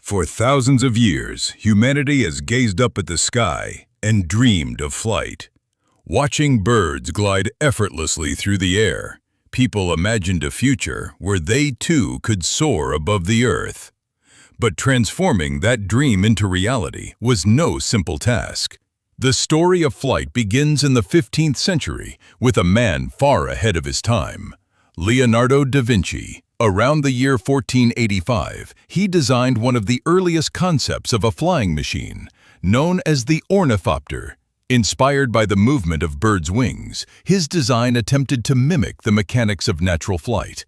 For thousands of years, humanity has gazed up at the sky and dreamed of flight. Watching birds glide effortlessly through the air, people imagined a future where they too could soar above the earth. But transforming that dream into reality was no simple task. The story of flight begins in the 15th century with a man far ahead of his time, Leonardo da Vinci. Around the year 1485, he designed one of the earliest concepts of a flying machine, known as the ornithopter. Inspired by the movement of birds' wings, his design attempted to mimic the mechanics of natural flight.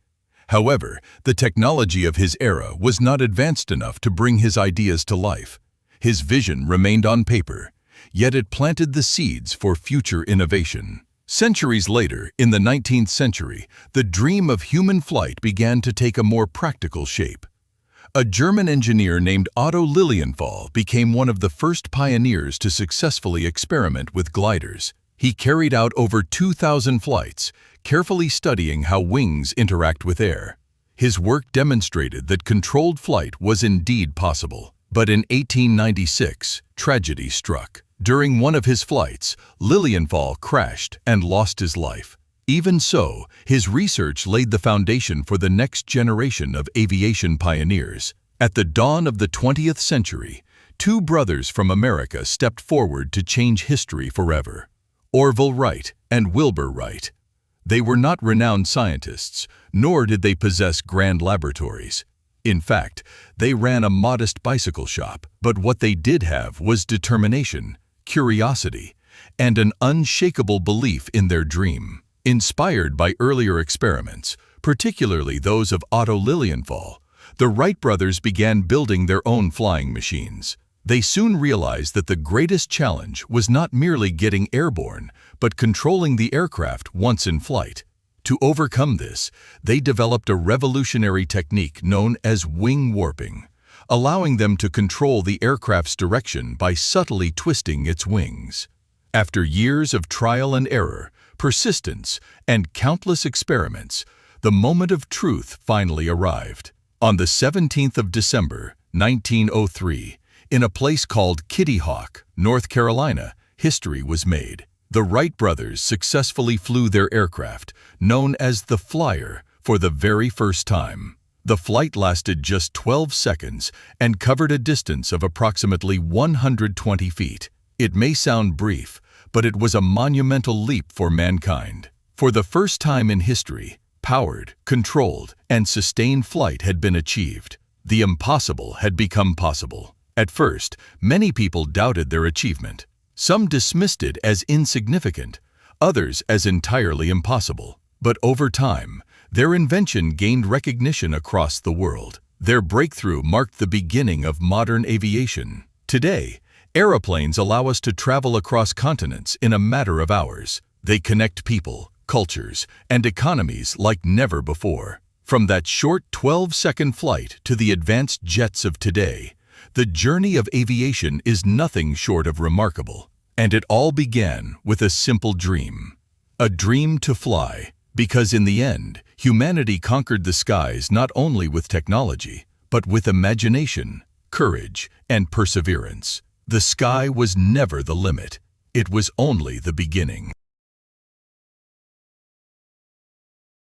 However, the technology of his era was not advanced enough to bring his ideas to life. His vision remained on paper, yet it planted the seeds for future innovation. Centuries later, in the 19th century, the dream of human flight began to take a more practical shape. A German engineer named Otto Lilienthal became one of the first pioneers to successfully experiment with gliders. He carried out over 2,000 flights, carefully studying how wings interact with air. His work demonstrated that controlled flight was indeed possible. But in 1896, tragedy struck. During one of his flights, Lilienthal crashed and lost his life. Even so, his research laid the foundation for the next generation of aviation pioneers. At the dawn of the 20th century, two brothers from America stepped forward to change history forever: Orville Wright and Wilbur Wright. They were not renowned scientists, nor did they possess grand laboratories. In fact, they ran a modest bicycle shop, but what they did have was determination, curiosity, and an unshakable belief in their dream. Inspired by earlier experiments, particularly those of Otto Lilienthal, the Wright brothers began building their own flying machines. They soon realized that the greatest challenge was not merely getting airborne, but controlling the aircraft once in flight. To overcome this, they developed a revolutionary technique known as wing warping, allowing them to control the aircraft's direction by subtly twisting its wings. After years of trial and error, persistence, and countless experiments, the moment of truth finally arrived. On the 17th of December, 1903, in a place called Kitty Hawk, North Carolina, history was made. The Wright brothers successfully flew their aircraft, known as the Flyer, for the very first time. The flight lasted just 12 seconds and covered a distance of approximately 120 feet. It may sound brief, but it was a monumental leap for mankind. For the first time in history, powered, controlled, and sustained flight had been achieved. The impossible had become possible. At first, many people doubted their achievement. Some dismissed it as insignificant, others as entirely impossible. But over time, their invention gained recognition across the world. Their breakthrough marked the beginning of modern aviation. Today, aeroplanes allow us to travel across continents in a matter of hours. They connect people, cultures, and economies like never before. From that short 12-second flight to the advanced jets of today, the journey of aviation is nothing short of remarkable. And it all began with a simple dream. A dream to fly, because in the end, humanity conquered the skies not only with technology, but with imagination, courage, and perseverance. The sky was never the limit. It was only the beginning.